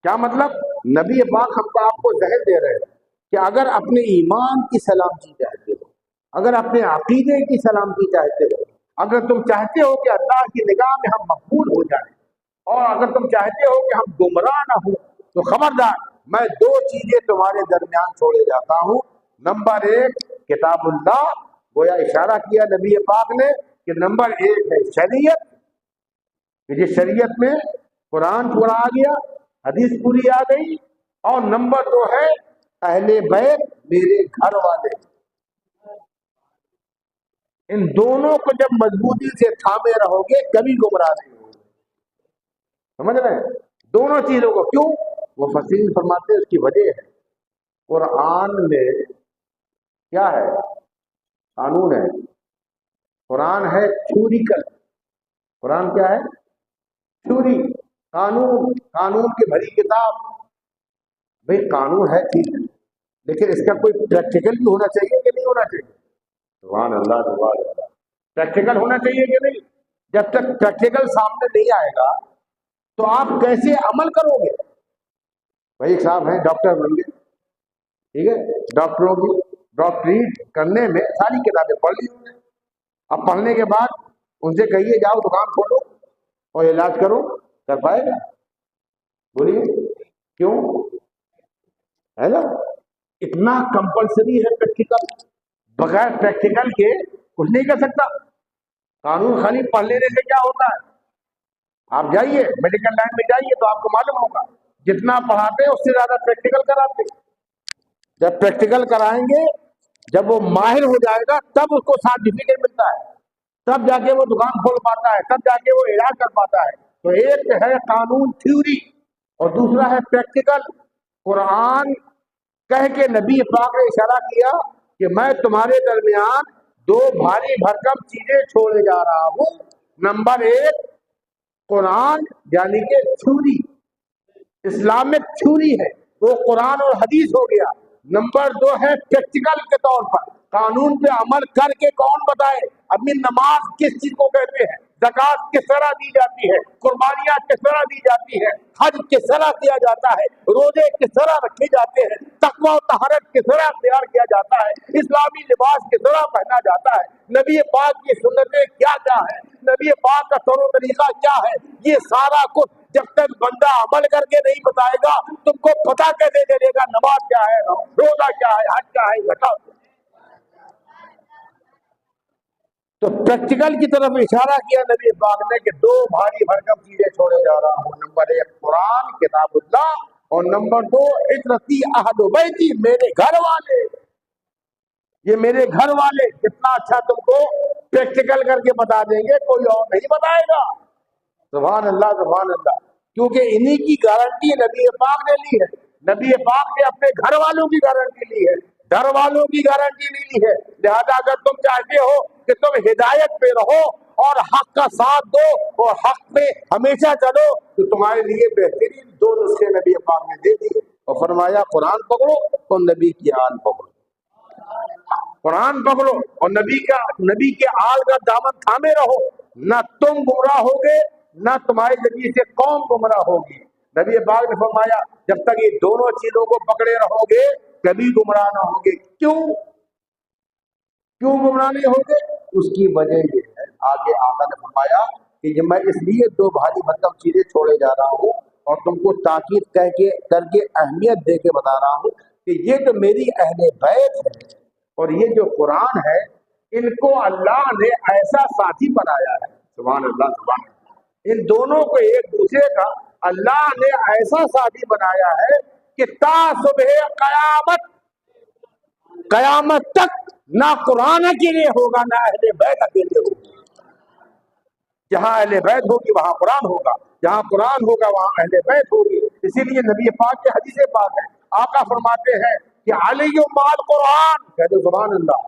کیا مطلب؟ نبی پاک ہم کو آپ کو ذہن دے رہے ہیں کہ اگر اپنے ایمان کی سلامتی چاہتے ہو، اگر اپنے عقیدے کی سلامتی چاہتے ہو، اگر تم چاہتے ہو کہ اللہ کی نگاہ میں ہم مقبول ہو جائیں، اور اگر تم چاہتے ہو کہ ہم گمراہ نہ ہوں، تو خبردار میں دو چیزیں تمہارے درمیان چھوڑے جاتا ہوں. نمبر 1 کتاب اللہ، گویا اشارہ کیا نبی پاک نے کہ نمبر 1 ہے شریعت، کہ جس شریعت میں قرآن پورا آ گیا، حدیث پوری آ گئی. اور نمبر 2 ہے اہل بیت، میرے گھر والے. ان دونوں کو جب مضبوطی سے تھامے رہو گے کبھی گمراہ نہیں ہوگے. سمجھ رہے ہیں؟ دونوں چیزوں کو. کیوں؟ وہ فصیل فرماتے ہیں اس کی وجہ ہے قرآن میں کیا ہے؟ قانون ہے. قرآن ہے تھیوریکل. قرآن کیا ہے؟ تھیوری، قانون کی بھری کتاب. بھئی قانون ہے ٹھیک ہے، لیکن اس کا کوئی پریکٹیکل بھی ہونا چاہیے کہ نہیں ہونا چاہیے؟ سبحان اللہ سبحان اللہ. پریکٹیکل ہونا چاہیے کہ نہیں؟ جب تک پریکٹیکل سامنے نہیں آئے گا تو آپ کیسے عمل کرو گے؟ بھائی ایک صاحب ہیں ڈاکٹر بن گئے، ٹھیک ہے، ڈاکٹروں کی ڈاکٹری کرنے میں ساری کتابیں پڑھ لی انہوں نے. اب پڑھنے کے بعد ان سے کہیے جاؤ دکان کھولو اور علاج کرو، کر پائے گا؟ بولیے کیوں؟ ہے نا؟ اتنا کمپلسری ہے پریکٹیکل، بغیر پریکٹیکل کے کچھ نہیں کر سکتا. قانون خالی پڑھ لینے سے کیا ہوتا ہے؟ آپ جائیے میڈیکل لائن میں جائیے تو آپ کو معلوم ہوگا جتنا پڑھاتے ہیں اس سے زیادہ پریکٹیکل کراتے ہیں. جب پریکٹیکل کرائیں گے، جب وہ ماہر ہو جائے گا تب اس کو سرٹیفکیٹ ملتا ہے، تب جا کے وہ دکان کھول پاتا ہے، تب جا کے وہ علاج کر پاتا ہے. تو ایک ہے قانون تھیوری اور دوسرا ہے پریکٹیکل. قرآن کہہ کے نبی پاک نے اشارہ کیا کہ میں تمہارے درمیان دو بھاری بھرکم چیزیں چھوڑے جا رہا ہوں. نمبر 1 قرآن یعنی کہ تھیوری، اسلامک تھیوری ہے، وہ قرآن اور حدیث ہو گیا. نمبر 2 ہے پریکٹیکل کے طور پر، قانون پہ عمل کر کے کون بتائے ابھی نماز کس چیز کو کہتے ہیں، زکوٰۃ کس طرح دی جاتی ہے، قربانیاں کس طرح دی جاتی ہے، حج کس طرح کیا جاتا ہے، روزے کس طرح رکھے جاتے ہیں، تقوی و طہارت کس طرح اختیار کیا جاتا ہے، اسلامی لباس کس طرح پہنا جاتا ہے، نبی پاک کی سنتیں کیا کیا ہے، نبی پاک کا طور و طریقہ کیا ہے، یہ سارا کچھ جب تک بندہ عمل کر کے نہیں بتائے گا تم کو پتا کیسے چلے گا نماز کیا ہے، روزہ کیا ہے، حج کیا ہے، زکوٰۃ. تو پریکٹیکل کی طرف اشارہ کیا نبی پاک نے کہ دو بھاری بھرکم چیزیں چھوڑے جا رہا ہوں. نمبر 1 قرآن کتاب اللہ، اور نمبر 2 عترتی اہل بیتی، میرے گھر والے. یہ میرے گھر والے کتنا اچھا تم کو پریکٹیکل کر کے بتا دیں گے، کوئی اور نہیں بتائے گا. سبحان اللہ سبحان اللہ. کیونکہ انہی کی گارنٹی نبی پاک نے لی ہے. نبی پاک نے اپنے گھر والوں کی گارنٹی لی ہے، گھر والوں کی گارنٹی نہیں لی ہے. لہذا اگر تم چاہتے ہو کہ تم ہدایت پہ رہو اور حق کا ساتھ دو اور حق پہ ہمیشہ چلو تو تمہارے لیے بہترین 2 نسخے نبی پاک نے دے دیے. اور فرمایا قرآن پکڑو اور نبی کی آل پکڑو، قرآن پکڑو اور نبی کے آل کا دامن تھامے رہو، نہ تم گمراہ ہوگے نہ تمہارے ذریعے سے قوم گمراہ ہوگی۔ نبی پاک نے فرمایا جب تک یہ دونوں چیزوں کو پکڑے رہو گے کبھی گمراہ نہ ہوگے۔ کیوں گمراہ نہیں ہوگے؟ اس کی وجہ یہ ہے، آگے آقا نے فرمایا کہ میں اس لیے دو بھاری مطلب چیزیں چھوڑے جا رہا ہوں اور تم کو تاکید کر کے اہمیت دے کے بتا رہا ہوں کہ یہ جو میری اہل بیت ہے اور یہ جو قرآن ہے، ان کو اللہ نے ایسا ساتھی بنایا ہے، سبحان اللہ سبحان اللہ، ان دونوں کو ایک دوسرے کا اللہ نے ایسا ساتھی بنایا ہے کہ تا صبح قیامت تک نہ قرآن اکیلے ہوگا نہ اہل بیت اکیلے ہوگا۔ جہاں اہل بیت ہوگی وہاں قرآن ہوگا، جہاں قرآن ہوگا وہاں اہل بیت ہوگی۔ اسی لیے نبی پاک کے حدیث پاک ہے، آقا فرماتے ہیں کہ علی مع القرآن، کہتے سبحان اللہ،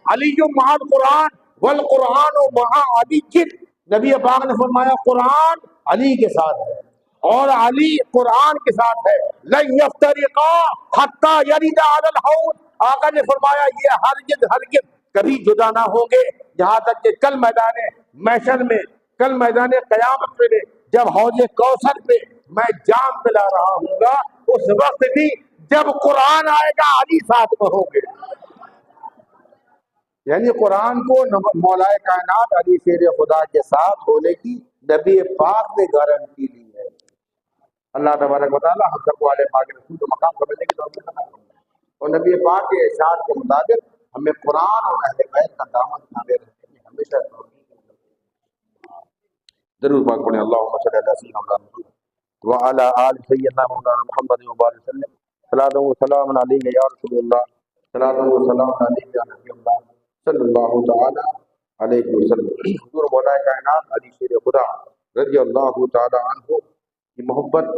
علی مع القرآن والقرآن مع علی۔ نبی پاک نے فرمایا قرآن علی کے ساتھ ہے اور علی قرآن کے ساتھ ہے، لن یفترقا حتی یرد علی الحوض۔ آقا نے فرمایا یہ ہرگز کبھی جدا نہ ہوں گے یہاں تک کہ کل میدان محشر میں، کل میدان قیامت میں جب حوض کوثر پہ میں جام پلا رہا ہوں گا، اس وقت بھی جب قرآن آئے گا علی ساتھ میں ہوں گے۔ یعنی قرآن کو مولا کائنات علی شیر خدا کے ساتھ ہونے کی نبی پاک نے گارنٹی دی ہے۔ اللہ تبارک و تعالیٰ ہم سب کو والے پاک رسول کو مقام سمجھنے کی توفیق عطا فرمائے اور نبی پاک کے ارشاد کے مطابق ہمیں قرآن اور اہل بیت کا دامن تھامے رہنے کی ہمیشہ ضرور پاک پڑھیں۔ اللہم صلی علی سیدنا محمد وعلی آل سیدنا مولانا محمد وبارک وسلم۔ صلاۃ و سلام علیک یا رسول اللہ، صلاۃ و سلام علیک یا نبی اللہ صلی اللہ تعالی علیہ وسلم۔ حضور مولا کائنات علی شیر خدا رضی اللہ تعالی عنہ کی محبت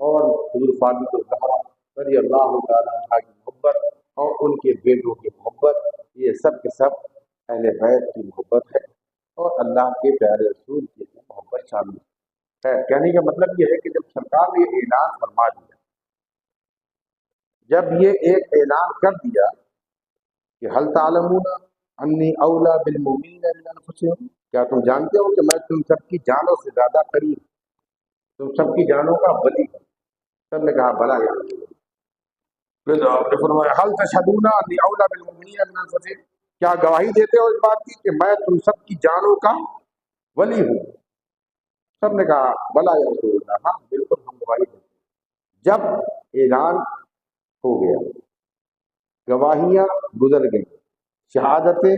اور حضور فاطمہ الزہرا رضی اللہ تعالی عنہ کی محبت اور ان کے بیٹوں کی محبت، یہ سب کے سب اہل بیت کی محبت ہے اور اللہ کے پیارے رسول کی محبت شامل ہے۔ کہنے کا مطلب یہ ہے کہ جب سرکار نے یہ اعلان فرما دیا، جب یہ ایک اعلان کر دیا کہ حل تعلمون انی اولا بالمؤمنین من انفسہم، کیا تم جانتے ہو کہ میں تم سب کی جانوں سے زیادہ قریب، تم سب کی جانوں کا ولی ہوں؟ سب نے کہا بلا یا رسول اللہ۔ پھر آپ نے فرمایا حل تشہدون انی اولا بالمؤمنین من انفسہم، کیا گواہی دیتے ہو اس بات کی کہ میں تم سب کی جانوں کا ولی ہوں؟ سب نے کہا بلا یا رسول اللہ، ہاں بالکل ہم گواہی دیتے ہیں۔ جب اعلان ہو گیا، گواہیاں گزر گئیں، شہادتیں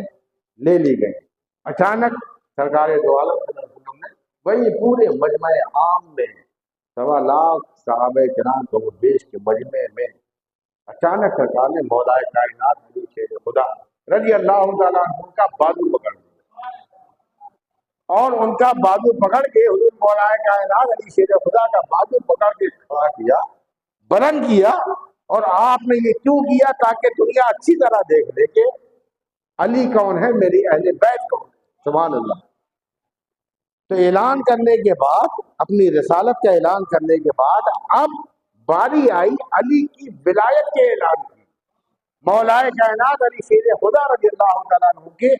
لے لی گئیں، اچانک سرکار دو عالم صلی اللہ علیہ وسلم نے وہی پورے مجمع عام میں 1.25 لاکھ صحابہ کرام کو بیش کے مجمع میں اچانک سرکار نے مولا کائنات علی شیر خدا رضی اللہ تعالیٰ عنہ کا بازو پکڑ لیا اور ان کا بازو پکڑ کے حضور مولا کائنات علی شیر خدا کا بازو پکڑ کے کھڑا کیا، بلند کیا، اور آپ نے یہ کیوں کیا؟ تاکہ دنیا اچھی طرح دیکھ لے کہ علی کون ہے، میری اہل بیت کون ہے۔ سبحان اللہ۔ تو اعلان کرنے کے بعد، اپنی رسالت کا اعلان کرنے کے بعد اب باری آئی علی کی ولایت کے اعلان کی۔ مولا کائنات علی شیر خدا رضی اللہ تعالیٰ عنہ کے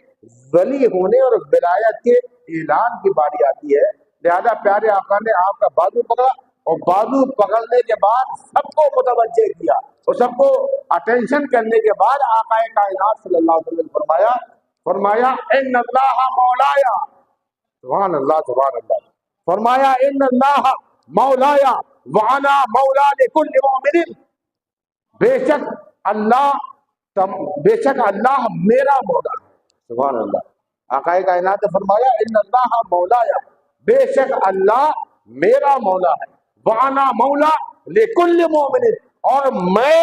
ولی ہونے اور ولایت کے اعلان کی باری آتی ہے۔ لہذا پیارے آقا نے آپ کا بازو پکڑا اور بازو پکڑنے کے بعد سب کو متوجہ کیا اور سب کو اٹینشن کرنے کے بعد آقا کائنات صلی اللہ علیہ وسلم فرمایا ان اللہ مولایا، سبحان اللہ سبحان اللہ، فرمایا ان اللہ مولایا وانا مولا لکل مؤمن، بے شک اللہ میرا مولا ہے۔ سبحان اللہ۔ آقا کائنات نے فرمایا ان اللہ مولایا، بے شک اللہ میرا مولا ہے، وانا مولا لکل مؤمن، اور میں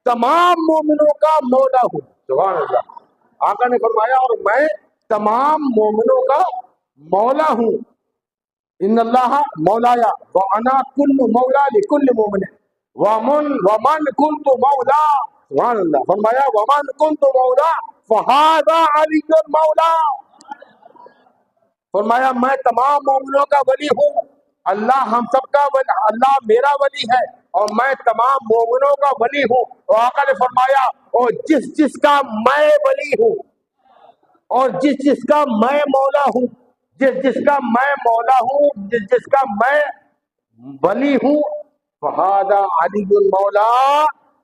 تمام مومنوں کا مولا ہوں۔ سبحان اللہ۔ آقا نے فرمایا اور میں تمام مومنوں کا مولا ہوں۔ ان اللہ مولایا وانا کل مولا لکل مؤمن ومن کنت مولا، سبحان اللہ، فرمایا ومن کنت مولا فہذا علی المولا، فرمایا میں تمام مومنوں کا ولی ہوں، اللہ ہم سب کا ولی، اللہ میرا ولی ہے اور میں تمام مومنوں کا ولی ہوں. اور آقا نے فرمایا اور جس جس کا میں ولی ہوں اور جس جس کا میں مولا ہوں، جس جس کا میں مولا ہوں، جس جس کا میں ولی ہوں، فہذا علی المولا،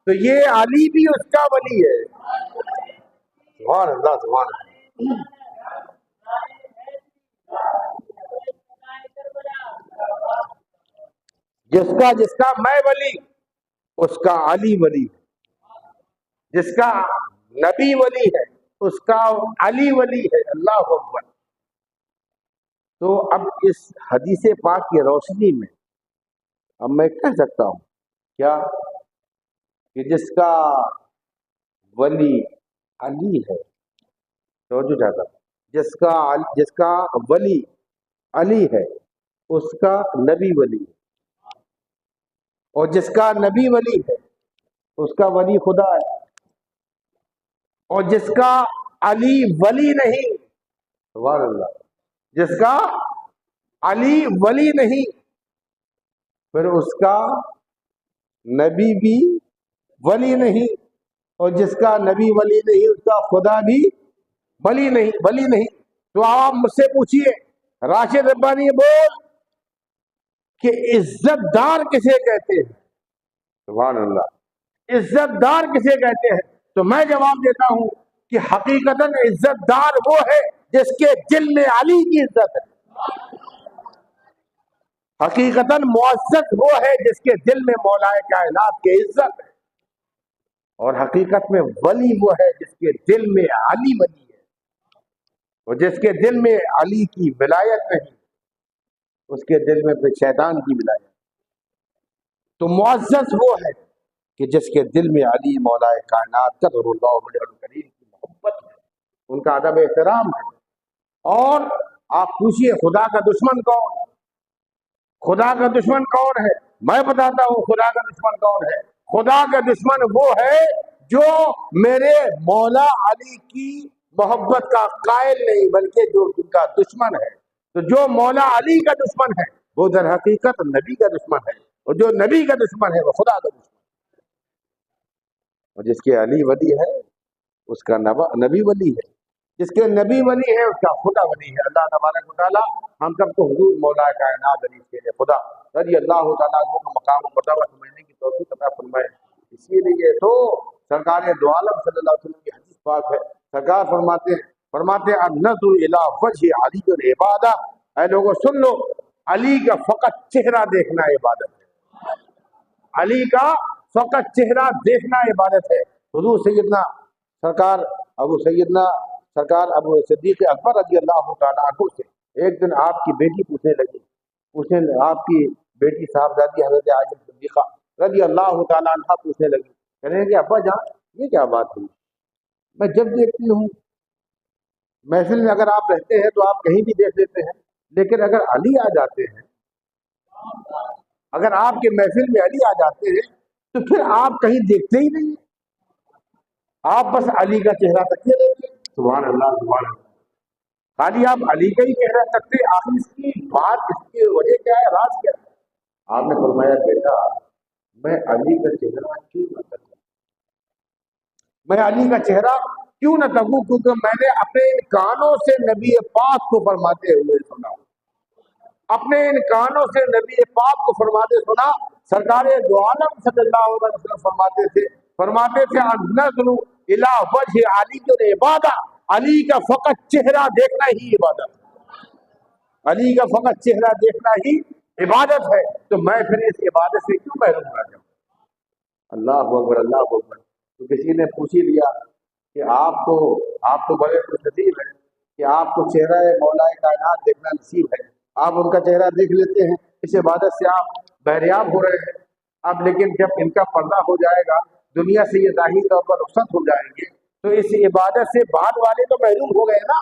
تو یہ علی بھی اس کا ولی ہے. سبحان اللہ سبحان اللہ. جس کا میں ولی اس کا علی ولی ہے، جس کا نبی ولی ہے اس کا علی ولی ہے. اللہ اکبر. تو اب اس حدیث پاک کی روشنی میں اب میں کہہ سکتا ہوں کیا کہ جس کا ولی علی ہے، توجہ چاہتا ہوں، جس کا ولی علی ہے اس کا نبی ولی ہے، اور جس کا نبی ولی ہے اس کا ولی خدا ہے. اور جس کا علی ولی نہیں، سبحان اللہ، جس کا علی ولی نہیں پھر اس کا نبی بھی ولی نہیں، اور جس کا نبی ولی نہیں اس کا خدا بھی ولی نہیں. تو آپ مجھ سے پوچھئے راشد ربانی بول کہ عزت دار کسے کہتے ہیں؟ سبحان اللہ. عزت دار کسے کہتے ہیں؟ تو میں جواب دیتا ہوں کہ حقیقتاً عزت دار وہ ہے جس کے دل میں علی کی عزت ہے. حقیقتاً معزز وہ ہے جس کے دل میں مولا کائنات کی عزت ہے. اور حقیقت میں ولی وہ ہے جس کے دل میں علی ولی ہے. اور جس کے دل میں علی کی ولایت نہیں اس کے دل میں پھر شیطان کی ولایت. تو معزز وہ ہے کہ جس کے دل میں علی مولا کائنات قدر اللہ وجہ کریم کی محبت ہے، ان کا ادب احترام ہے. اور آپ پوچھئے خدا کا دشمن کون؟ خدا کا دشمن کون ہے؟ میں بتاتا ہوں خدا کا دشمن کون ہے. خدا کا دشمن وہ ہے جو میرے مولا علی کی محبت کا قائل نہیں بلکہ جو ان کا دشمن ہے. تو جو مولا علی کا دشمن ہے وہ در حقیقت نبی کا دشمن ہے، اور جو نبی کا دشمن ہے وہ خدا کا دشمن ہے. اور جس کے علی ولی ہے اس کا نبی ولی ہے، جس کے نبی ولی ہے اس کا خدا ولی ہے. اللہ تبارک و تعالی ہم سب کو حضور مولا کائنات علی کے خدا رضی اللہ تعالیٰ عنہ کا مقام و مرتبہ سمجھنے کی توفیق عطا فرمائے. اسی لیے تو سرکار دو عالم صلی اللہ علیہ وسلم کی حدیث پاک ہے، سرکار فرماتے ہیں النظر الی وجہ علی العبادہ. اے لوگوں سن لو، علی کا فقط چہرہ دیکھنا عبادت ہے. علی کا فقط چہرہ دیکھنا عبادت ہے. حضور سیدنا سرکار ابو صدیق اکبر رضی اللہ تعالیٰ عنہ سے ایک دن آپ کی بیٹی پوچھنے لگی، آپ کی بیٹی صاحبزادی حضرت عائشہ صدیقہ رضی اللہ تعالیٰ عنہ پوچھنے لگی، کہنے لگی ابا جان یہ کیا بات ہوئی؟ میں جب دیکھتی ہوں محفل میں اگر آپ رہتے ہیں تو آپ کہیں بھی دیکھ لیتے ہیں، لیکن اگر علی آ جاتے ہیں، اگر آپ کے محفل میں علی آ جاتے ہیں تو پھر آپ کہیں دیکھتے ہی نہیں، آپ بس علی کا چہرہ تکتے رہتے. سبحان اللہ سبحان اللہ. خالی آپ علی کا ہی چہرہ تکتے، آخر اس کی بات، اس کی وجہ کیا ہے، راز کیا ہے؟ آپ نے فرمایا بیٹا میں علی کا چہرہ کیوں نہ تکوں، میں علی کا چہرہ کیوں نہ تکوں کیونکہ میں نے اپنے ان کانوں سے نبی پاک کو فرماتے ہوئے سنا، اپنے ان کانوں سے نبی پاک کو فرماتے سنا. سرکار دو عالم صلی اللہ علیہ وسلم فرماتے تھے النظر الی وجہ علی العبادہ. علی کا فقط چہرہ دیکھنا ہی عبادت ہے، علی کا فقط چہرہ دیکھنا ہی عبادت ہے. تو میں پھر اس عبادت سے کیوں محروم رہ جاؤں؟ اللہ اکبر اللہ اکبر. تو کسی نے پوچھ ہی لیا کہ آپ تو بڑے خوش نصیب ہیں کہ آپ کو چہرہ مولا کائنات دیکھنا نصیب ہے، آپ ان کا چہرہ دیکھ لیتے ہیں، اس عبادت سے آپ بہریاب ہو رہے ہیں. اب لیکن جب ان کا پردہ ہو جائے گا، دنیا سے یہ ظاہری طور پر رخصت ہو جائیں گے، تو اس عبادت سے بعد والے تو محروم ہو گئے نا.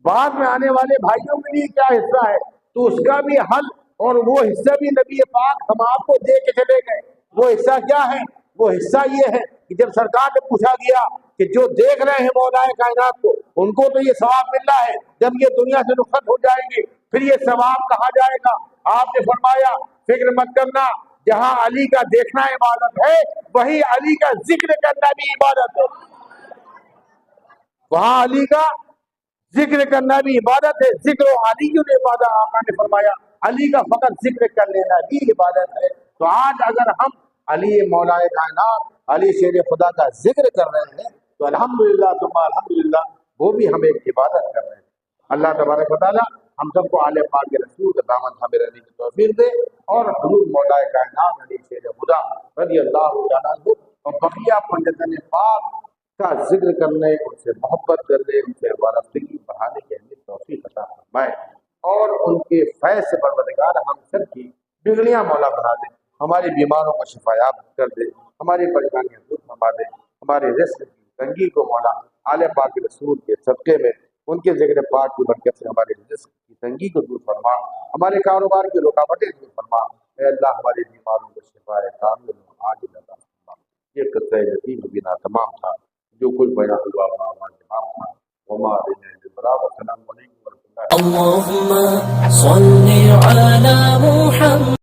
بعد میں آنے والے بھائیوں کے لیے کیا حصہ ہے؟ تو اس کا بھی حل اور وہ حصہ بھی نبی پاک ہم آپ کو دے کے چلے گئے. وہ حصہ کیا ہے؟ وہ حصہ یہ ہے کہ جب سرکار نے پوچھا گیا کہ جو دیکھ رہے ہیں مولا کائنات کو ان کو تو یہ ثواب مل رہا ہے، جب یہ دنیا سے رخصت ہو جائیں گے پھر یہ ثواب کہا جائے گا. آپ نے فرمایا فکر مت کرنا، جہاں علی کا دیکھنا عبادت ہے وہی علی کا ذکر کرنا بھی عبادت ہے. وہاں علی کا ذکر کرنا بھی عبادت ہے. ذکر و علی نے عبادت آقا نے فرمایا علی کا فقط ذکر کر لینا بھی عبادت ہے. تو آج اگر ہم علی مولا کائنات علی شیر خدا کا ذکر کر رہے ہیں تو الحمدللہ ثم الحمدللہ وہ بھی ہم ایک عبادت کر رہے ہیں. اللہ تبارک و تعالی ہم سب کو آل پاک کے رسول کا دامن تھامے رہنے کی توفیق دے اور حضور مولا کائنات علی شیر خدا رضی اللہ تعالیٰ عنہ اور بقیہ پنجتن پاک کا ذکر کرنے ان سے محبت کرنے ان سے وابستگی بڑھانے کی ہمیں توفیق عطا فرمائے اور ان کے فیض سے پروردگار ہم سب کی بگڑیاں مولا بنا دے. ہمارے بیماروں کو شفایاب کر دے. ہماری پریشانیاں دور فرما دے. ہمارے رزق کی تنگی کو مولا آل پاک رسول کے صدقے میں ان کے ذکر پاک کی برکت سے ہمارے رزق کی تنگی کو دور فرما. ہمارے کاروبار کی رکاوٹیں دور فرما. اے اللہ ہمارے بیماروں کو شفائے کامل عاجل عطا فرما. یہ قصہ یتیم بنا تمام تھا جو کچھ بیان ہوا ہمارا تمام تھا. وما علینا الا البلاغ. والسلام علیکم ورحمۃ اللہ. اللهم صل على محمد